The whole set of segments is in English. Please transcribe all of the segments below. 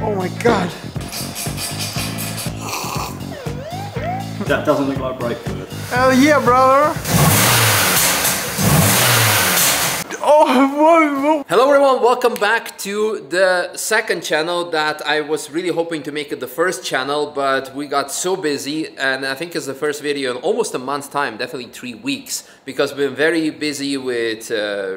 Oh my god. That doesn't look like brake fluid. Hell yeah, brother. Oh, whoa. Hello everyone, welcome back to the second channel that I was really hoping to make it the first channel, but we got so busy, and I think it's the first video in almost a month's time, definitely 3 weeks, because we've been very busy with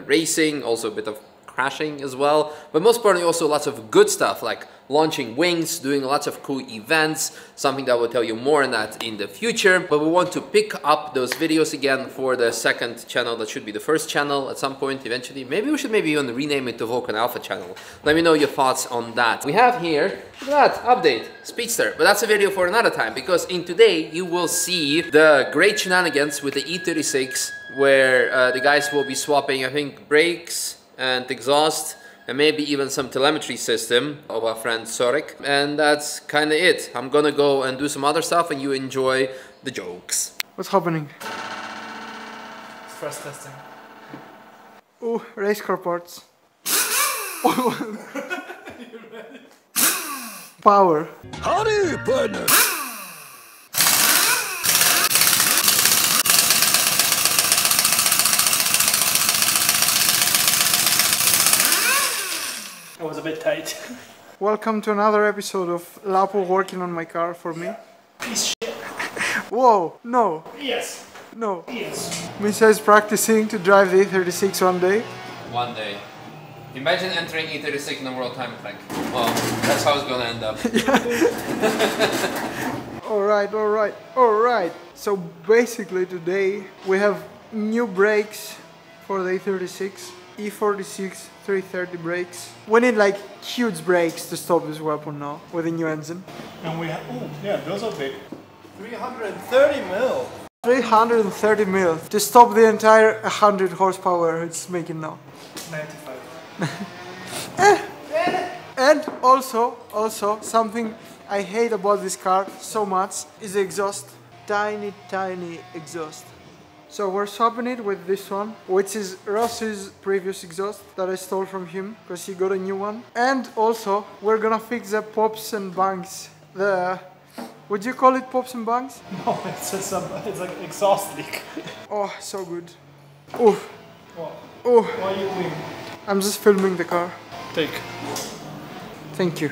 racing, also a bit of crashing as well, but most importantly also lots of good stuff like launching wings, doing lots of cool events, something that will tell you more on that in the future. But we want to pick up those videos again for the second channel that should be the first channel at some point eventually. Maybe we should even rename it to Vulcan Alpha channel. Let me know your thoughts on that. We have here, look at that, update, Speedster, but that's a video for another time, because in today you will see the great shenanigans with the E36 where the guys will be swapping, I think, brakes and exhaust, and maybe even some telemetry system of our friend Sorek. And that's kind of it. I'm gonna go and do some other stuff and you enjoy the jokes. What's happening? Stress testing. Oh, race car parts. Power. Howdy, partner! That was a bit tight. Welcome to another episode of Lapo working on my car for me. Piece of shit. Whoa, no, Yes. no. Yes. Misha is practicing to drive the E36 one day. One day. Imagine entering E36 in a world time attack. Well, that's how it's gonna end up. Alright. So basically today we have new brakes for the E36. E46 330 brakes. We need like huge brakes to stop this weapon now with the new engine. And we have, oh yeah, those are big. 330 mil. 330 mil to stop the entire 100 horsepower it's making now. 95. And also something I hate about this car so much is the exhaust. Tiny exhaust. So we're swapping it with this one, which is Ross's previous exhaust that I stole from him because he got a new one. And also we're gonna fix the pops and bangs. Would you call it pops and bangs? No, it's just it's like exhaust leak. Oh, so good. Oh, What? oh. Why are you doing? I'm just filming the car. Take. Thank you.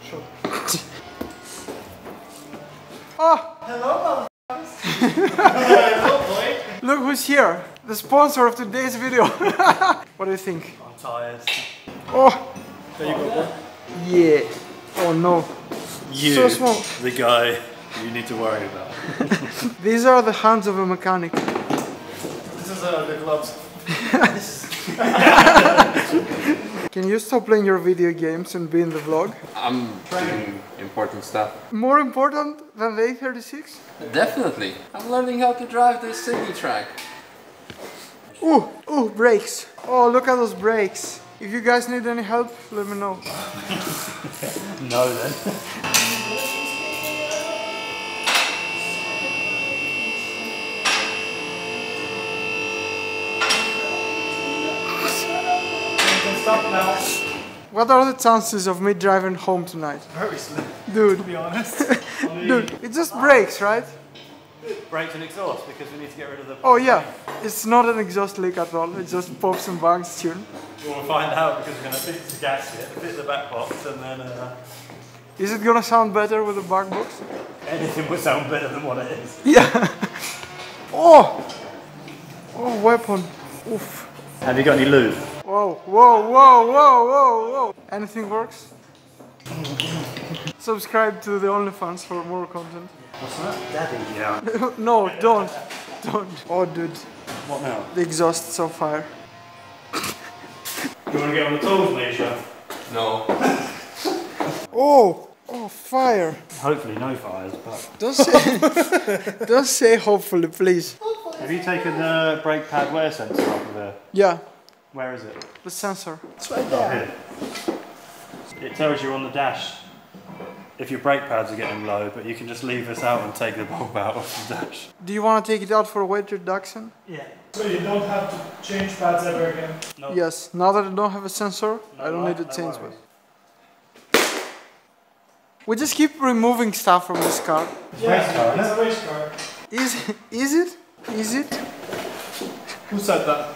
Sure. Oh, Hello, boy. look who's here. The sponsor of today's video. What do you think? I'm tired. Oh, There you go, boy. yeah. Oh no. You, So small. the guy you need to worry about. These are the hands of a mechanic. This is the gloves. Can you stop playing your video games and be in the vlog? I'm doing important stuff. More important than the A36? Definitely. I'm learning how to drive this Sydney track. Ooh, brakes. Oh, look at those brakes. If you guys need any help, let me know. No then. You can stop now. What are the chances of me driving home tonight? Very slim, Dude, to be honest. dude, it just brakes, right? Brakes and exhaust because we need to get rid of the... Oh yeah, it's not an exhaust leak at all. It just pops and bangs tune. We'll find out because we're going to fix the gasket, fix the back box, and then Is it gonna sound better with the back box? anything will sound better than what it is. Yeah. Oh, weapon. Oof. Have you got any lube? Whoa. Anything works? Subscribe to the OnlyFans for more content. What's that? Daddy, yeah. No, don't. Oh, dude, What now? the exhaust is on fire. You want to get on the tools, Misha? No. Oh, fire. Hopefully no fires, but... Don't say hopefully, please. Have you taken the brake pad wear sensor off of there? Yeah, Where is it? the sensor. It's right Oh, there. here. It tells you on the dash if your brake pads are getting low, but you can just leave this out and take the bulb out of the dash. Do you want to take it out for weight reduction? Yeah. So you don't have to change pads ever again. No. Yes, now that I don't have a sensor, I don't need to change it. We just keep removing stuff from this car. Yeah, it's a race car. Is it? Is it? Who said that?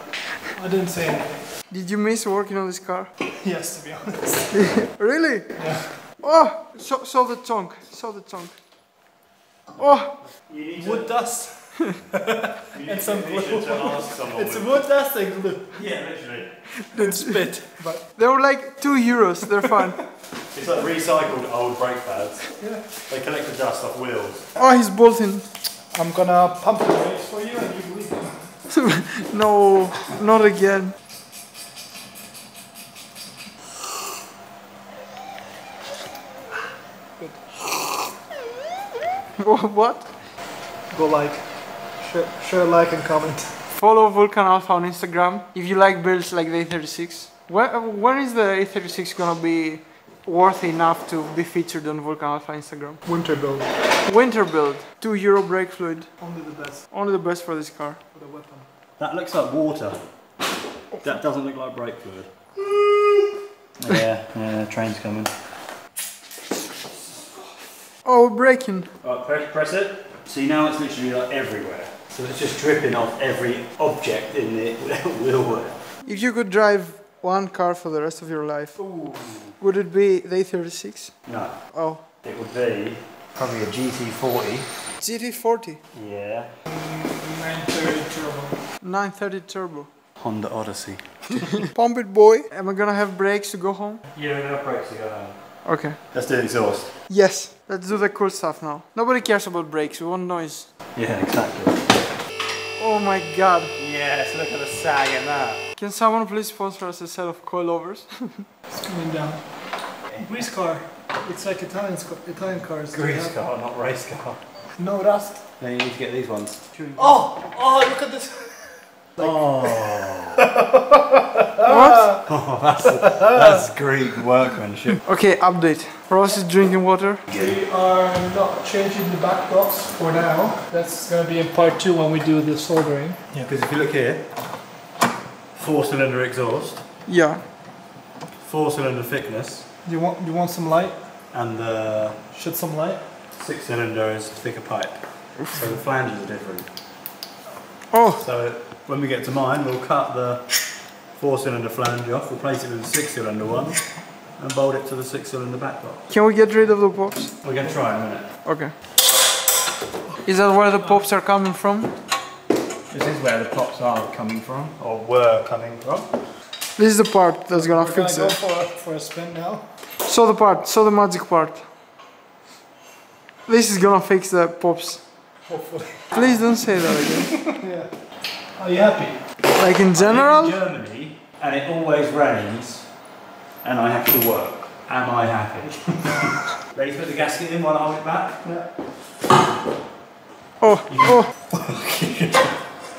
I didn't say anything. Did you miss working on this car? Yes, to be honest. Really? Yeah. Oh, so the tongue. So the tongue. Oh, Wood dust. And some glue. It's It's wood dust and glue. yeah, literally. Then spit. But they were like €2. They're fine. It's like recycled old brake pads. yeah. They collect the dust off wheels. Oh, he's bolting. I'm gonna pump the brakes for you and you leave them. No, not again. What? Go like, share, like and comment. Follow Vulcan Alpha on Instagram if you like builds like the A36. When is the A36 gonna be worth enough to be featured on Vulcan Alpha Instagram? Winter build. Winter build, €2 brake fluid. Only the best Only the best for this car. for the weapon. That looks like water. That doesn't look like brake fluid. Yeah, train's coming. Oh, we're braking. Right, press it. See, now it's literally like everywhere. So it's just dripping off every object in the wheelwork. If you could drive one car for the rest of your life, Ooh. would it be the A36? No, Oh, it would be probably a GT40. GT40. Yeah. 930 turbo. 930 turbo. Honda Odyssey. Pump it, boy. Am I gonna have brakes to go home? Yeah, enough brakes to go home. Okay. Let's do exhaust. Yes, let's do the cool stuff now. Nobody cares about brakes, we want noise. Yeah, exactly. Oh my god. Yes, look at the sag in that. Can someone please sponsor us a set of coilovers? It's coming down. Grease car. It's like Italian cars. Grease car, not race car. No rust. Then you need to get these ones. Oh, look at this. Oh. What? Oh, that's Greek workmanship. Okay, update. Ross is drinking water. We are not changing the back blocks for now. That's gonna be in part 2 when we do the soldering. Yeah, because if you look here, 4-cylinder exhaust, Yeah. 4-cylinder thickness, Do you want some light? and the Shed some light. 6-cylinder is thicker pipe. So the flanges are different. Oh, So when we get to mine, we'll cut the 4-cylinder flange off, replace it with a 6-cylinder one, and bolt it to the 6-cylinder back block. can we get rid of the pops? We're going to try in a minute. Okay. Is that where the pops are coming from? This is where the pops are coming from, or were coming from. This is the part that's gonna We're fix gonna it. go for a spin now. So the part, so the magic part. This is gonna fix the pops. Hopefully. Please don't say that again. Yeah. Are you happy? Like in I'm general? in Germany, and it always rains, and I have to work. Am I happy? Ready to put the gasket in while I hold it back? Yeah. Oh, oh,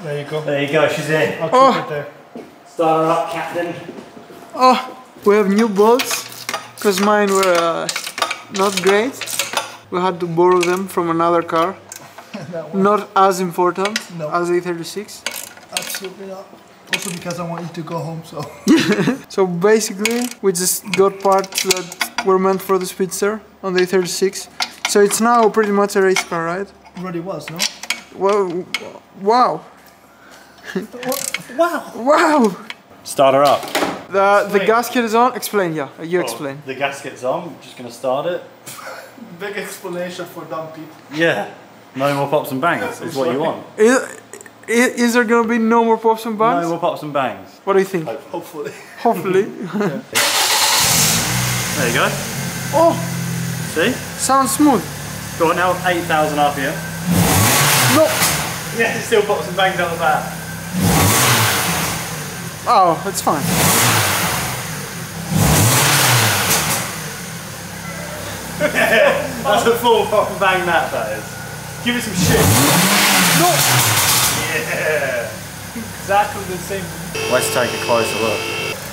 There you go. There you go, she's in. I'll Oh. keep it there. Start her up, Captain. oh. We have new bolts, because mine were not great. We had to borrow them from another car. That one. Not as important No. as A36. Absolutely not. Also because I want you to go home, so. So basically, we just got parts that were meant for the Speedster on the A36. So it's now pretty much a race car, right? Already was, no? Well, wow. Wow! Wow! Start her up. The gasket is on. Explain, yeah. You explain. The gasket's on, I'm just going to start it. Big explanation for dumb people. Yeah. No more pops and bangs, is what you want. Is there gonna be no more pops and bangs? No more pops and bangs. What do you think? Hopefully. Hopefully. There you go. Oh, See? sounds smooth. Go on now, 8,000 RPM. No. Yeah, it still pops and bangs out the back. Oh, it's fine. That's a full pop and bang that is. Give it some shit. No. Yeah. Exactly the same. Let's take a closer look.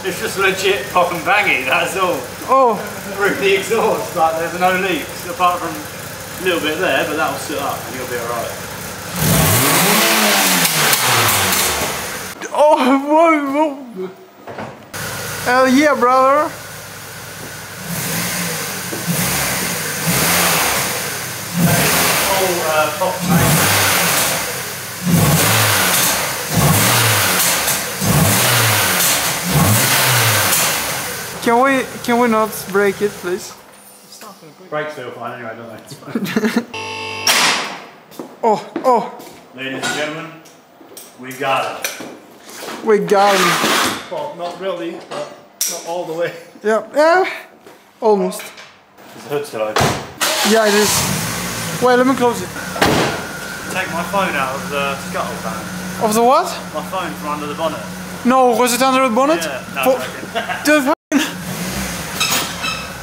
It's just legit pop and bangy, that's all. Oh, Through the exhaust, like there's no leaks, apart from a little bit there, but that'll sit up and you'll be alright. oh, whoa. Hell yeah, brother. pop. Can we not break it, please? It's not gonna break. Brakes feel fine anyway, don't they? Oh, Ladies and gentlemen, we got it. we got him. Well, not really, but not all the way. Yeah, almost. Is the hood still open? Yeah, it is. Wait, let me close it. Take my phone out of the scuttle fan. Of the what? My phone from under the bonnet. No, was it under the bonnet? Yeah, no, For- the fucking...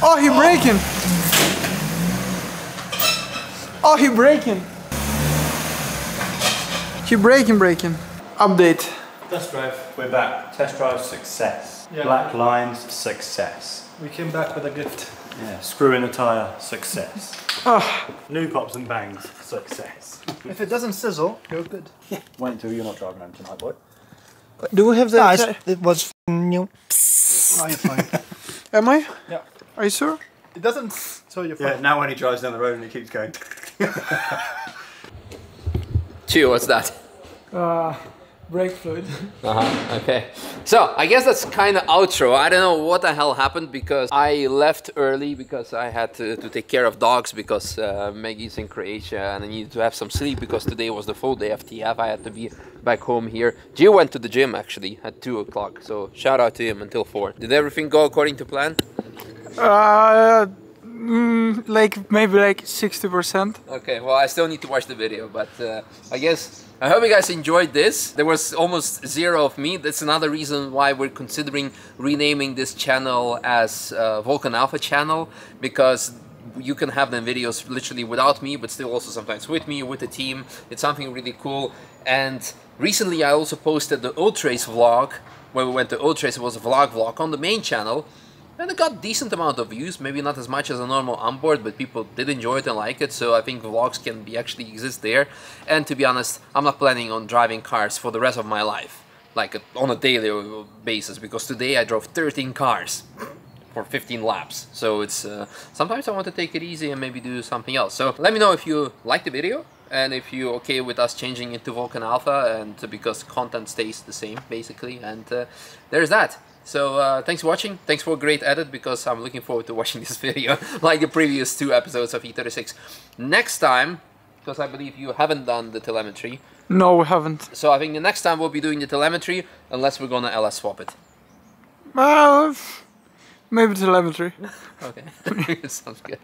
Oh, he breaking. Oh, he breaking. He breaking. Update. Test drive. We're back. Test drive success. Yeah. Black lines success. We came back with a gift. Yeah. Screw in a tyre success. Oh, New pops and bangs success. If it doesn't sizzle, you're good. Wait until you're not driving home tonight, boy. do we have that? It was new. Oh, you're fine. Am I? Yeah. Are you sure? It doesn't, so you're fine. Yeah, now when he drives down the road and he keeps going. Chew, what's that? Brake fluid. Okay. So, I guess that's kind of outro. I don't know what the hell happened because I left early because I had to take care of dogs because Maggie's in Croatia and I needed to have some sleep because today was the full day of TF. I had to be back home here. Gio went to the gym actually at 2 o'clock, so shout out to him until 4. Did everything go according to plan? Like maybe like 60%. Okay, well I still need to watch the video, but I hope you guys enjoyed this. There was almost zero of me. That's another reason why we're considering renaming this channel as Vulcan Alpha channel, because you can have them videos literally without me, but still also sometimes with me, with the team. It's something really cool. And recently I also posted the Ultrace vlog. When we went to Ultrace, it was a vlog on the main channel. And it got a decent amount of views, maybe not as much as a normal onboard, but people did enjoy it and like it, so I think vlogs can be actually exist there. And to be honest, I'm not planning on driving cars for the rest of my life, like on a daily basis, because today I drove 13 cars for 15 laps. So it's sometimes I want to take it easy and maybe do something else. So let me know if you like the video and if you're okay with us changing it to Vulcan Alpha, and because content stays the same basically. And there's that. So thanks for watching, thanks for a great edit, because I'm looking forward to watching this video like the previous 2 episodes of E36. Next time, because I believe you haven't done the telemetry. No, we haven't. So I think the next time we'll be doing the telemetry, unless we're gonna LS swap it. Maybe telemetry. Okay, sounds good.